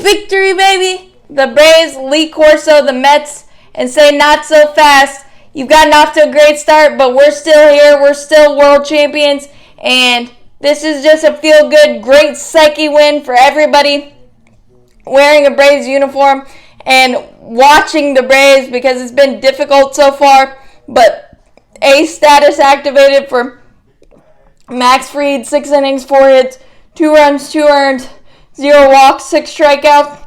victory, baby. The Braves, Lee Corso, the Mets, and say not so fast. You've gotten off to a great start, but we're still here. We're still world champions, and this is just a feel-good, great psyche win for everybody wearing a Braves uniform and watching the Braves because it's been difficult so far. But ace status activated for Max Fried, 6 innings, 4 hits, 2 runs, 2 earned, 0 walks, 6 strikeouts.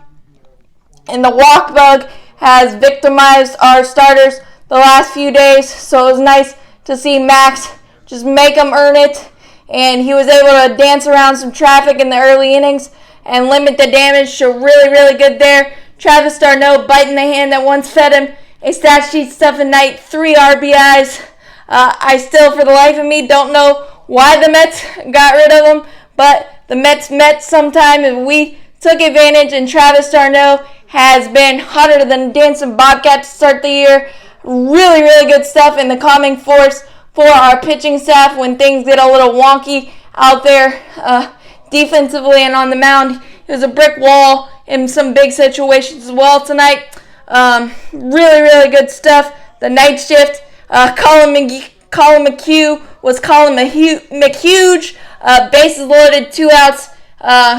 And the walk bug has victimized our starters the last few days, so it was nice to see Max just make them earn it. And he was able to dance around some traffic in the early innings and limit the damage, so really, really good there. Travis d'Arnaud biting the hand that once fed him. A stat sheet stuffing night, 3 RBIs. I still, for the life of me, don't know why the Mets got rid of him, but the Mets met sometime and we took advantage, and Travis d'Arnaud has been hotter than a dancing bobcat to start the year. Really, really good stuff in the calming force for our pitching staff when things get a little wonky out there defensively and on the mound. It was a brick wall in some big situations as well tonight. Really, really good stuff. The night shift, Colin McHugh was Colin McHuge. Bases loaded, 2 outs.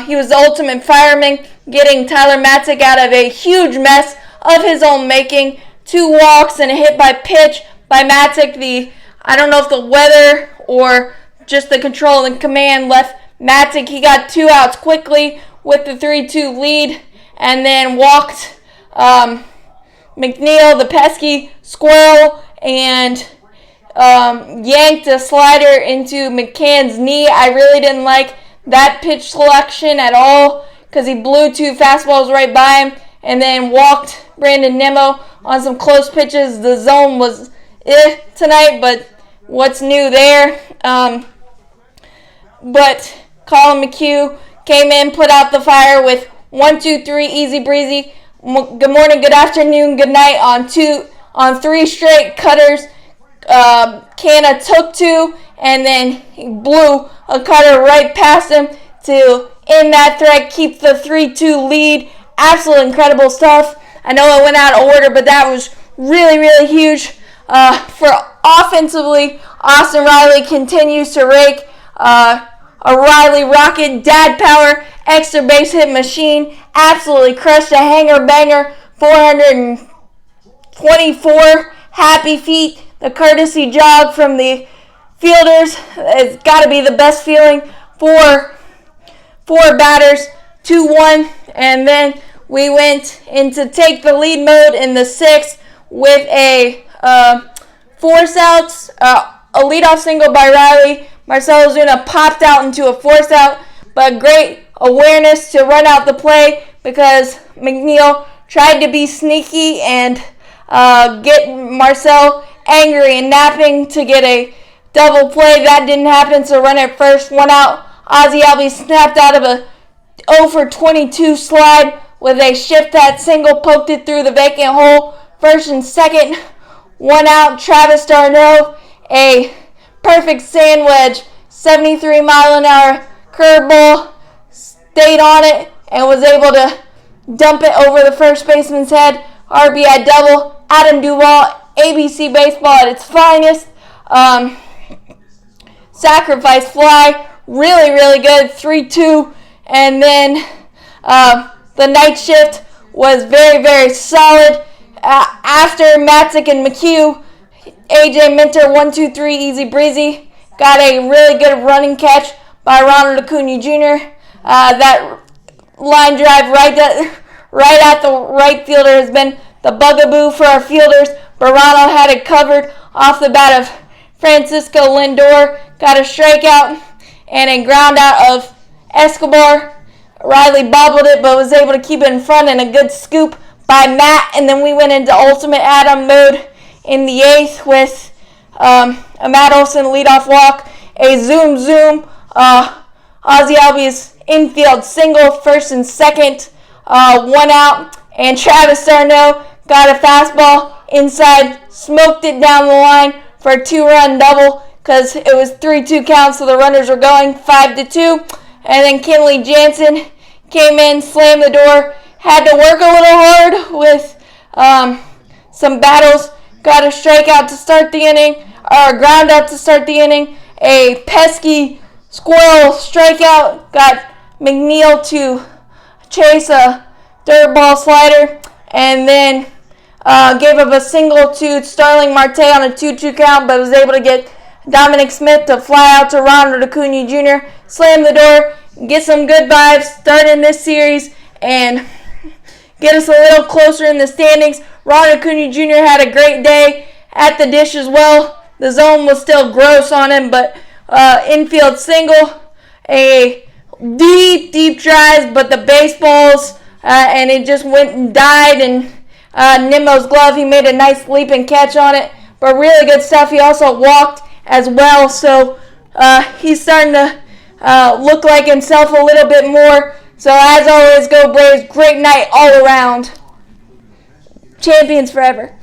He was the ultimate fireman, getting Tyler Matzek out of a huge mess of his own making. 2 walks and a hit by pitch by Matzek. I don't know if the weather or just the control and command left Matzek. He got 2 outs quickly with the 3-2 lead, and then walked McNeil, the pesky squirrel, and yanked a slider into McCann's knee. I really didn't like that pitch selection at all because he blew 2 fastballs right by him, and then walked Brandon Nimmo on some close pitches. The zone was tonight, but what's new there? But Colin McHugh came in, put out the fire with 1, 2, 3, easy breezy. Good morning, good afternoon, good night on 3 straight cutters. Canna took 2, and then he blew a cutter right past him to end that threat, keep the 3-2 lead. Absolutely incredible stuff. I know it went out of order, but that was really, really huge. For offensively, Austin Riley continues to rake. A Riley Rocket dad power extra base hit machine. Absolutely crushed a hanger banger. 424 happy feet. The courtesy jog from the fielders. It's got to be the best feeling for batters. 2-1, and then we went into take the lead mode in the 6th with a force outs, a leadoff single by Riley. Marcell Ozuna popped out into a force out, but great awareness to run out the play because McNeil tried to be sneaky and get Marcell angry and napping to get a double play. That didn't happen, so run at first, 1 out. Ozzie Albies snapped out of a 0 for 22 slide with a shift that single, poked it through the vacant hole. First and second, 1 out. Travis d'Arnaud, a perfect sand wedge, 73-mile-an-hour curveball, stayed on it and was able to dump it over the first baseman's head. RBI double. Adam Duvall, ABC baseball at its finest. Sacrifice fly, really, really good, 3-2. And then the night shift was very, very solid. After Matzek and McHugh, AJ Minter, 1, 2, 3, easy breezy. Got a really good running catch by Ronald Acuna Jr. That line drive right at the right fielder has been the bugaboo for our fielders, but Ronald had it covered off the bat of Francisco Lindor. Got a strikeout and a ground out of Escobar. Riley bobbled it, but was able to keep it in front, and a good scoop by Matt. And then we went into ultimate Adam mode in the 8th with a Matt Olson leadoff walk, a zoom, Ozzie Albies infield single, first and second, 1 out, and Travis d'Arnaud got a fastball inside, smoked it down the line for a 2-run double because it was 3-2 count, so the runners were going 5-2. And then Kenley Jansen came in, slammed the door, had to work a little hard with some battles. Got a strikeout to start the inning, or a ground out to start the inning. A pesky squirrel strikeout got McNeil to chase a dirt ball slider, and then gave up a single to Starling Marte on a 2-2 count, but was able to get Dominic Smith to fly out to Ronald Acuna Jr., slam the door, get some good vibes, start in this series, and get us a little closer in the standings. Ronald Acuna Jr. had a great day at the dish as well. The zone was still gross on him, but infield single, a deep drives, but the baseballs, and it just went and died in Nimmo's glove. He made a nice leap and catch on it, but really good stuff. He also walked as well, so he's starting to look like himself a little bit more. So as always, go Braves. Great night all around. Champions forever.